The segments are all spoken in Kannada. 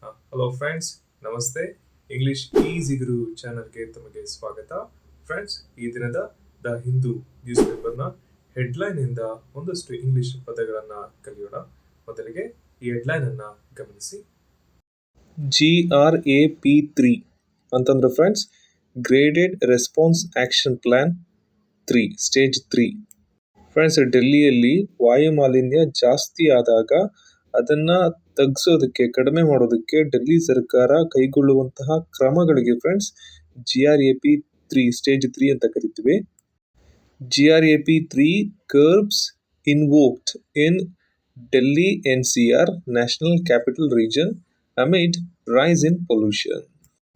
ಹಲೋ ಫ್ರೆಂಡ್ಸ್, ನಮಸ್ತೆ. ಇಂಗ್ಲಿಷ್ ಈಸಿ ಗುರು ಚಾನಲ್ಗೆ ತಮಗೆ ಸ್ವಾಗತ. ಫ್ರೆಂಡ್ಸ್, ಈ ದಿನದ ದ ಹಿಂದೂ ನ್ಯೂಸ್ ಪೇಪರ್ನ ಹೆಡ್ಲೈನ್ ಇಂದ ಒಂದಷ್ಟು ಇಂಗ್ಲಿಷ್ ಪದಗಳನ್ನ ಕಲಿಯೋಣ. ಮೊದಲಿಗೆ ಈ ಹೆಡ್ಲೈನ್ ಅನ್ನ ಗಮನಿಸಿ. GRAP3 ಅಂತಂದ್ರೆ friends, graded response action plan 3 stage 3. Friends, ಡೆಲ್ಲಿಯಲ್ಲಿ ವಾಯು ಮಾಲಿನ್ಯ ಜಾಸ್ತಿ ಆದಾಗ ಅದನ್ನ ತಗ್ಸೋದಕ್ಕೆ, ಕಡಿಮೆ ಮಾಡೋದಕ್ಕೆ ಡೆಲ್ಲಿ ಸರ್ಕಾರ ಕೈಗೊಳ್ಳುವಂತಹ ಕ್ರಮಗಳಿಗೆ ಫ್ರೆಂಡ್ಸ್ GRAP3 ಸ್ಟೇಜ್ 3 ಅಂತ ಕರಿತೀವಿ. GRAP3 curbs invoked in Delhi NCR National Capital Region amid rise in pollution.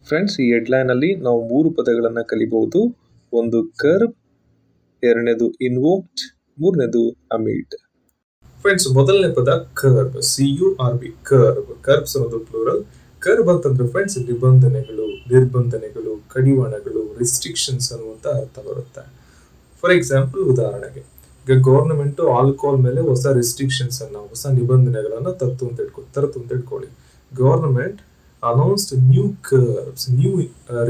Friends, ಈ ಹೆಡ್ಲೈನ್ ಅಲ್ಲಿ ನಾವು 3 ಪದಗಳನ್ನ ಕಲಿಬಹುದು. ಒಂದು ಕರ್ಬ್, ಎರಡನೇದು ಇನ್ವೋಕ್ಡ್, ಮೂರನೇದು ಅಮಿಡ್. ಫ್ರೆಂಡ್ಸ್, ಮೊದಲನೇ ಪದ ಕರ್ಬ್, CURB, ಕರ್ಬ್. ಕರ್ಬ್ಸ್ ಅನ್ನೋದು ಪ್ಲೂರಲ್. ಕರ್ಬ್ ಅಂತಂದ್ರೆ ಫ್ರೆಂಡ್ಸ್ ನಿಬಂಧನೆಗಳು, ನಿರ್ಬಂಧನೆಗಳು, ಕಡಿವಾಣಗಳು, ರೆಸ್ಟ್ರಿಕ್ಷನ್ಸ್ ಅನ್ನುವಂತ ಅರ್ಥ ಬರುತ್ತೆ. ಫಾರ್ ಎಕ್ಸಾಂಪಲ್, ಉದಾಹರಣೆಗೆ ಈಗ ಗವರ್ನಮೆಂಟ್ ಆಲ್ಕೋಹಾಲ್ ಮೇಲೆ ಹೊಸ ರೆಸ್ಟ್ರಿಕ್ಷನ್ಸ್ ಅನ್ನ, ಹೊಸ ನಿಬಂಧನೆಗಳನ್ನ ತರ್ತು ಅಂತ ಇಟ್ಕೊಳ್ಳಿ. Government announced new curbs, new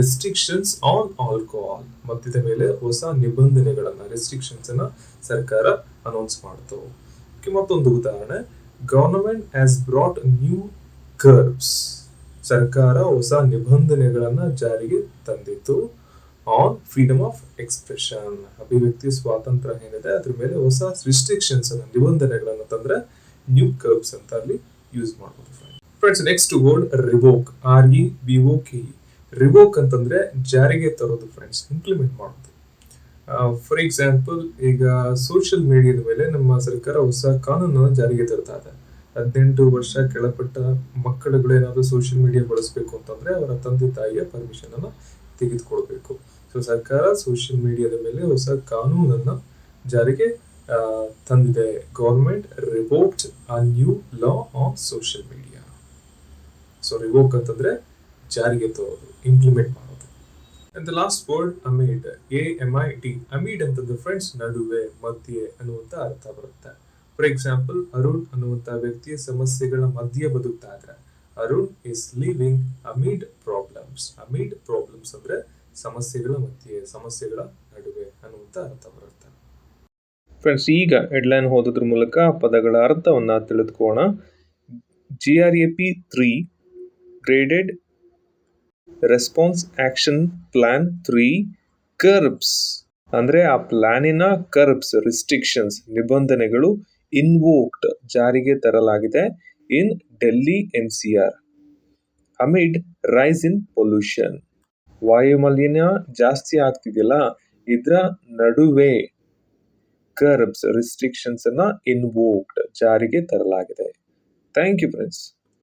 restrictions on alcohol. ಮದ್ಯದ ಮೇಲೆ ಹೊಸ ನಿಬಂಧನೆಗಳನ್ನ, ರೆಸ್ಟ್ರಿಕ್ಷನ್ಸ್ ಅನ್ನ ಸರ್ಕಾರ ಅನೌನ್ಸ್ ಮಾಡ್ತು. ಮತ್ತೊಂದು ಉದಾಹರಣೆ, ಗವರ್ನಮೆಂಟ್ ಹ್ಯಾಸ್ ಬ್ರಾಟ್ ನ್ಯೂ ಕರ್ಬ್ಸ್. ಸರ್ಕಾರ ಹೊಸ ನಿಬಂಧನೆಗಳನ್ನ ಜಾರಿಗೆ ತಂದಿತ್ತು ಆನ್ ಫ್ರೀಡಮ್ ಆಫ್ ಎಕ್ಸ್ಪ್ರೆಷನ್, ಅಭಿವ್ಯಕ್ತಿ ಸ್ವಾತಂತ್ರ್ಯ ಏನಿದೆ ಅದ್ರ ಮೇಲೆ ಹೊಸ ರಿಸ್ಟ್ರಿಕ್ಷನ್ಸ್ ಅನ್ನ, ನಿಬಂಧನೆಗಳನ್ನ ತಂದ್ರೆ ನ್ಯೂ ಕರ್ಬ್ಸ್ ಅಂತ ಅಲ್ಲಿ ಯೂಸ್ ಮಾಡಬಹುದು. Friends, next word revoke, REVOKE. Revoke ಅಂತಂದ್ರೆ ಜಾರಿಗೆ ತರೋದು ಫ್ರೆಂಡ್ಸ್, ಇಂಪ್ಲಿಮೆಂಟ್ ಮಾಡೋದು. ಫಾರ್ ಎಕ್ಸಾಂಪಲ್, ಈಗ ಸೋಷಿಯಲ್ ಮೀಡಿಯಾದ ಮೇಲೆ ನಮ್ಮ ಸರ್ಕಾರ ಹೊಸ ಕಾನೂನನ್ನು ಜಾರಿಗೆ ತರ್ತಾ ಇದೆ. 18 ವರ್ಷ ಕೆಳಪಟ್ಟ ಮಕ್ಕಳುಗಳು ಏನಾದ್ರು ಸೋಷಿಯಲ್ ಮೀಡಿಯಾ ಬಳಸಬೇಕು ಅಂತಂದ್ರೆ ಅವರ ತಂದೆ ತಾಯಿಯ ಪರ್ಮಿಷನ್ ಅನ್ನ ತೆಗೆದುಕೊಳ್ಬೇಕು. ಸೊ ಸರ್ಕಾರ ಸೋಷಿಯಲ್ ಮೀಡಿಯಾದ ಮೇಲೆ ಹೊಸ ಕಾನೂನನ್ನ ಜಾರಿಗೆ ತಂದಿದೆ. Government revoked a new law on social media. So revoke ಅಂತಂದ್ರೆ ಜಾರಿಗೆ ತರೋದು, ಇಂಪ್ಲಿಮೆಂಟ್ ಮಾಡೋದು. And the last word amid, AMID. amid ಅಂತಂದ್ರೆ ಫ್ರೆಂಡ್ಸ್ ನಡುವೆ, ಮಧ್ಯೆ ಅನ್ನುವಂತ ಅರ್ಥ ಬರುತ್ತೆ. ಫಾರ್ ಎಕ್ಸಾಂಪಲ್, ಅರುಣ್ ಅನ್ನುವಂತ ವ್ಯಕ್ತಿಯ ಸಮಸ್ಯೆಗಳ ಮಧ್ಯೆ ಬದುಕ್ತಾ ಇದ್ರೆ Arun is living amid problems. Amid problems ಅಂದ್ರೆ ಸಮಸ್ಯೆಗಳ ಮಧ್ಯೆ, ಸಮಸ್ಯೆಗಳ ನಡುವೆ ಅನ್ನುವಂತ ಅರ್ಥ ಬರುತ್ತೆ. ಫ್ರೆಂಡ್ಸ್, ಈಗ ಹೆಡ್ಲೈನ್ ಓದೋದ್ರ ಮೂಲಕ ಪದಗಳ ಅರ್ಥವನ್ನ ತಿಳಿದುಕೋಣ. GRAP3 graded response action plan 3 ಕರ್ಬ್ಸ್ ಅಂದ್ರೆ ಆ ಪ್ಲಾನಿನ ಕರ್ಬ್ಸ್, ರಿಸ್ಟ್ರಿಕ್ಷನ್ಸ್, ನಿಬಂಧನೆಗಳು, ಇನ್ವೋಕ್ಡ್ ಜಾರಿಗೆ ತರಲಾಗಿದೆ, ಇನ್ ಡೆಲ್ಲಿ NCR ಅಮಿಡ್ ರೈಸ್ ಇನ್ ಪೊಲ್ಯೂಷನ್. ವಾಯು ಮಾಲಿನ್ಯ ಜಾಸ್ತಿ ಆಗ್ತಿದೆಯಲ್ಲ, ಇದರ ನಡುವೆ ಕರ್ಬ್ಸ್, ರಿಸ್ಟ್ರಿಕ್ಷನ್ಸ್ ಅನ್ನ ಇನ್ವೋಕ್ಡ್ ಜಾರಿಗೆ ತರಲಾಗಿದೆ. Thank you friends.